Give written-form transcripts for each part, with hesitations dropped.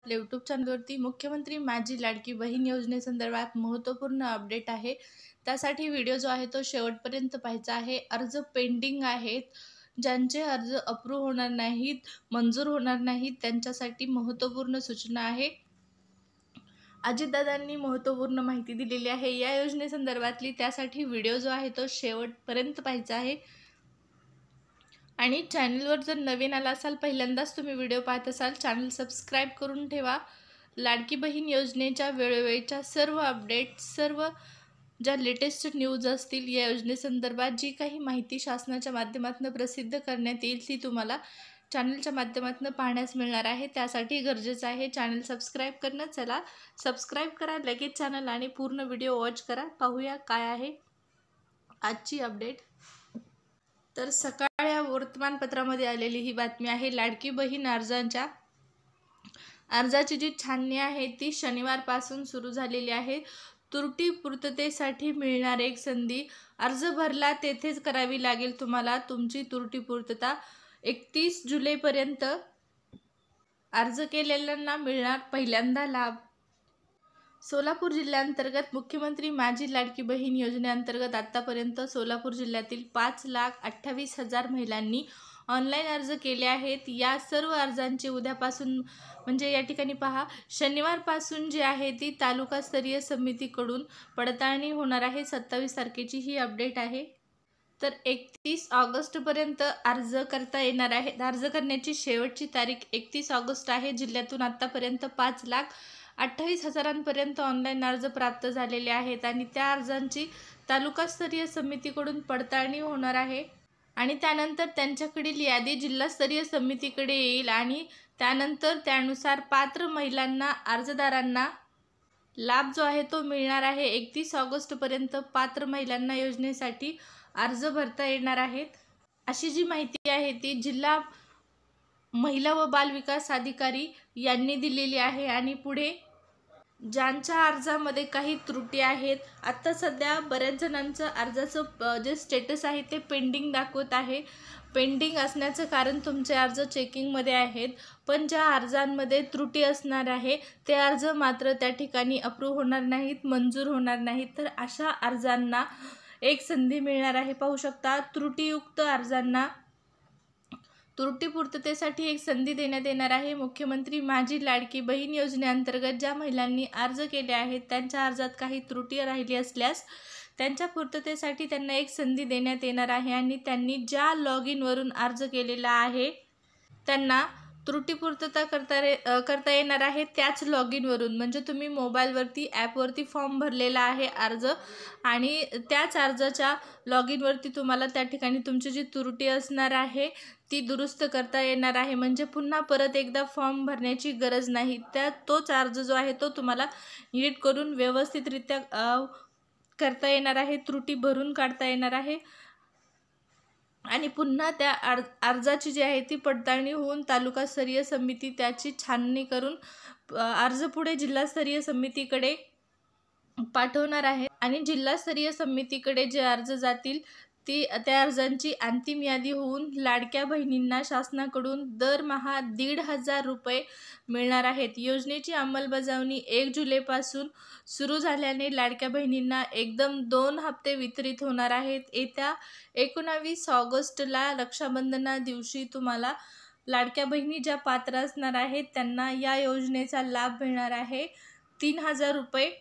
YouTube चॅनलवरती मुख्यमंत्री माझी लाडकी बहीण योजनेसंदर्भात महत्त्वपूर्ण अपडेट आहे। त्यासाठी व्हिडिओ जो आहे तो शेवटपर्यंत पाहायचा आहे। अर्ज पेंडिंग आहेत, ज्यांचे अर्ज अप्रूव्ह होणार नाहीत, मंजूर होणार नाहीत, त्यांच्यासाठी महत्त्वपूर्ण सूचना आहे। अजितदादांनी महत्त्वपूर्ण माहिती दिलेली आहे या योजनेसंदर्भातली। त्यासाठी व्हिडिओ जो आहे तो शेवटपर्यंत पाहायचा आहे। आणि चॅनलवर जर नवीन आला असाल, पहिल्यांदाच तुम्ही व्हिडिओ पाहत असाल, चॅनल सबस्क्राईब करून ठेवा। लाडकी बहीण योजनेच्या वेळोवेळीच्या सर्व अपडेट, सर्व ज्या लेटेस्ट न्यूज असतील या योजनेसंदर्भात, जी काही माहिती शासनाच्या माध्यमातून प्रसिद्ध करण्यात येईल ती तुम्हाला चॅनलच्या माध्यमातून पाहण्यास मिळणार आहे। त्यासाठी गरजेचं आहे चॅनल सबस्क्राईब करणं। चला सबस्क्राईब करा लगेच चॅनल आणि पूर्ण व्हिडिओ वॉच करा। पाहूया काय आहे आजची अपडेट। तर सकाळ या वर्तमानपत्रामध्ये आलेली ही बातमी आहे। लाडकी बहीण अर्जाची जी छाननी आहे ती शनिवारपासून सुरू झालेली आहे। त्रुटी पूर्ततेसाठी मिळणार एक संधी। अर्ज भरला तेथेच करावी लागेल तुम्हाला तुमची त्रुटी पूर्तता। 31 जुलैपर्यंत अर्ज केलेल्यांना मिळणार पहिल्यांदा लाभ। सोलापूर जिल्ह्यांतर्गत मुख्यमंत्री माझी लाडकी बहीण योजनेअंतर्गत आतापर्यंत सोलापूर जिल्ह्यातील 5,28,000 महिलांनी ऑनलाईन अर्ज केले आहेत। या सर्व अर्जांची उद्यापासून म्हणजे या ठिकाणी पहा, शनिवारपासून जी आहे ती तालुकास्तरीय समितीकडून पडताळणी होणार आहे। 27 तारखेची ही अपडेट आहे। तर 31 ऑगस्टपर्यंत अर्ज करता येणार आहे। अर्ज करण्याची शेवटची तारीख 31 ऑगस्ट आहे। जिल्ह्यातून आतापर्यंत 5,28,000 ऑनलाईन अर्ज प्राप्त झालेले आहेत आणि त्या अर्जांची तालुकास्तरीय समितीकडून पडताळणी होणार आहे आणि त्यानंतर त्यांच्याकडील यादी जिल्हास्तरीय समितीकडे येईल आणि त्यानंतर त्यानुसार पात्र महिलांना, अर्जदारांना लाभ जो आहे तो मिळणार आहे। 31 ऑगस्टपर्यंत पात्र महिलांना योजनेसाठी अर्ज भरता येणार आहेत, अशी जी माहिती आहे ती जिल्हा महिला व बाल विकास अधिकारी यांनी दिलेली आहे। आणि पुढे ज्यांच्या अर्जामध्ये काही त्रुटी आहेत, आता सध्या बऱ्याच जणांचं अर्जाचं जे स्टेटस आहे ते पेंडिंग दाखवत आहे। पेंडिंग असण्याचं कारण तुमचे अर्ज चेकिंगमध्ये आहेत, पण ज्या अर्जांमध्ये त्रुटी असणार आहे ते अर्ज मात्र त्या ठिकाणी अप्रूव्ह होणार नाहीत, मंजूर होणार नाहीत। तर अशा अर्जांना एक संधी मिळणार आहे। पाहू शकता, त्रुटीयुक्त अर्जांना त्रुटी पूर्ततेसाठी एक संधी देण्यात येणार आहे। मुख्यमंत्री माझी लाडकी बहीण योजनेअंतर्गत ज्या महिलांनी अर्ज केले आहेत, त्यांच्या अर्जात काही त्रुटी राहिली असल्यास त्यांच्या पूर्ततेसाठी त्यांना एक संधी देण्यात येणार आहे आणि त्यांनी ज्या लॉग इनवरून अर्ज केलेला आहे त्यांना त्रुटी पूर्तता करता येणार आहे त्याच लॉग इनवरून। म्हणजे तुम्ही मोबाईलवरती ॲपवरती फॉर्म भरलेला आहे अर्ज आणि त्याच अर्जाच्या लॉग इनवरती तुम्हाला त्या ठिकाणी तुमची जी त्रुटी असणार आहे ती दुरुस्त करता येणार आहे। म्हणजे पुन्हा परत एकदा फॉर्म भरण्याची गरज नाही। तोच अर्ज जो आहे तो तुम्हाला एडिट करून व्यवस्थितरित्या करता येणार आहे, त्रुटी भरून काढता येणार आहे आणि पुन्हा त्या अर्जाची जी आहे ती पडताळणी होऊन तालुकास्तरीय समिती त्याची छाननी करून अर्ज पुढे जिल्हास्तरीय समितीकडे पाठवणार आहे आणि जिल्हास्तरीय समितीकडे जे अर्ज जातील त्या अर्जांची अंतिम यादी होऊन लाडक्या बहिणींना शासनाकडून दरमहा 1,500 रुपये मिळणार आहेत। योजनेची अंमलबजावणी 1 जुलैपासून सुरू झाल्याने लाडक्या बहिणींना एकदम 2 हप्ते वितरित होणार आहेत। येत्या 19 ऑगस्टला रक्षाबंधना दिवशी तुम्हाला लाडक्या बहिणी ज्या पात्र असणार आहेत त्यांना या योजनेचा लाभ मिळणार आहे। 3,000 रुपये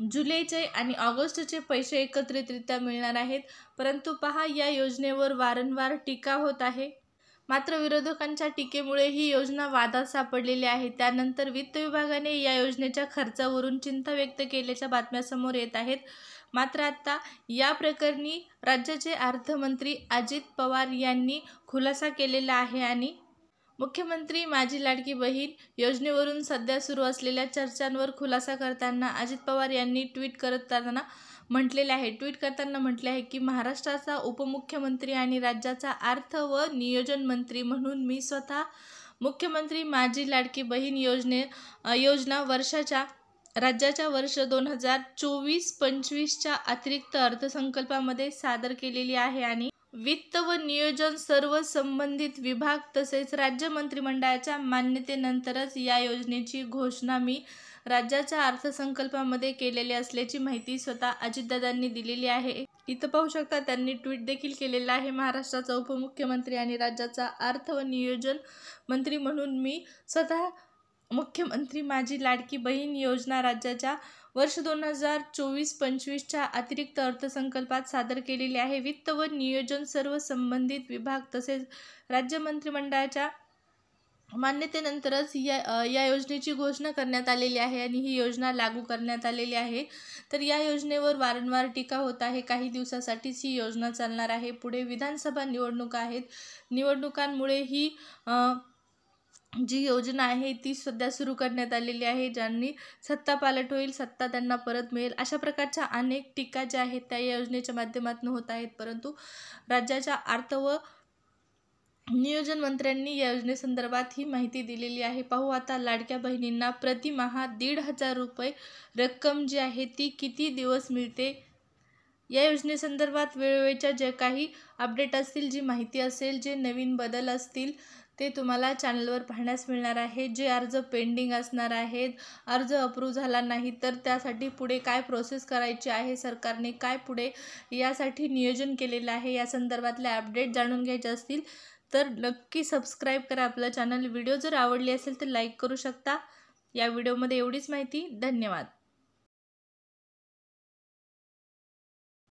जुलैचे आणि ऑगस्टचे पैसे एकत्रितरित्या मिळणार आहेत। परंतु पहा, या योजनेवर वारंवार टीका होत आहे, मात्र विरोधकांच्या टीकेमुळे ही योजना वादात सापडलेली आहे। त्यानंतर वित्त विभागाने या योजनेच्या खर्चावरून चिंता व्यक्त केल्याच्या बातम्या समोर येत आहेत। मात्र आता या प्रकरणी राज्याचे अर्थमंत्री अजित पवार यांनी खुलासा केलेला आहे आणि मुख्यमंत्री माझी लाडकी बहीण योजनेवरून सध्या सुरू असलेल्या चर्चांवर खुलासा करताना अजित पवार यांनी ट्विट करताना म्हटलेले आहे की महाराष्ट्राचा उपमुख्यमंत्री आणि राज्याचा अर्थ व नियोजन मंत्री म्हणून मी स्वतः मुख्यमंत्री माझी लाडकी बहीण योजना राज्याच्या वर्ष 2024-25च्या अतिरिक्त अर्थसंकल्पामध्ये सादर केलेली आहे आणि वित्त व नियोजन सर्व संबंधित विभाग तसेच राज्य मंत्रिमंडळाच्या मान्यतेनंतरच या योजनेची घोषणा मी राज्याच्या अर्थसंकल्पामध्ये केलेली असल्याची माहिती स्वतः अजितदादांनी दिलेली आहे। इथं पाहू शकता त्यांनी ट्विट देखील केलेलं आहे। महाराष्ट्राचा उपमुख्यमंत्री आणि राज्याचा अर्थ व नियोजन मंत्री म्हणून मी स्वतः मुख्यमंत्री माझी लाडकी बहीण योजना राज्याच्या वर्ष 2024-25च्या अतिरिक्त अर्थसंकल्पात सादर केलेली आहे। वित्त व नियोजन सर्व संबंधित विभाग तसेच राज्य मंत्रिमंडळाच्या मान्यतेनंतरच या योजनेची घोषणा करण्यात आलेली आहे आणि ही योजना लागू करण्यात आलेली आहे। तर या योजनेवर वारंवार टीका होत आहे। काही दिवसासाठीच ही योजना चालणार आहे। पुढे विधानसभा निवडणुका आहेत। निवडणुकांमुळे ही जी योजना आहे ती सध्या सुरू करण्यात आलेली आहे। ज्यांनी सत्ता पालट होईल, सत्ता त्यांना परत मिळेल, अशा प्रकारच्या अनेक टीका ज्या आहेत त्या योजनेच्या माध्यमातून होत आहेत। परंतु राज्याच्या अर्थ व नियोजन मंत्र्यांनी या योजनेसंदर्भात ही माहिती दिलेली आहे। पाहू आता लाडक्या बहिणींना प्रतिमाह 1,500 रुपये रक्कम जी आहे ती किती दिवस मिळते। या योजनेसंदर्भात वेळोवेळच्या जे काही अपडेट असतील, जी माहिती असेल, जे नवीन बदल असतील ते तुम्हाला चॅनलवर पाहण्यास मिळणार आहे। जे अर्ज पेंडिंग असणार आहेत, अर्ज अप्रूव्ह झाला नाही तर त्यासाठी पुढे काय प्रोसेस करायची आहे, सरकारने काय पुढे यासाठी नियोजन केलेलं आहे, या संदर्भातले अपडेट जाणून घ्यायचे असतील तर नक्की सबस्क्राईब करा आपलं चॅनल। व्हिडिओ जर आवडली असेल तर लाईक करू शकता। या व्हिडिओमध्ये एवढीच माहिती। धन्यवाद।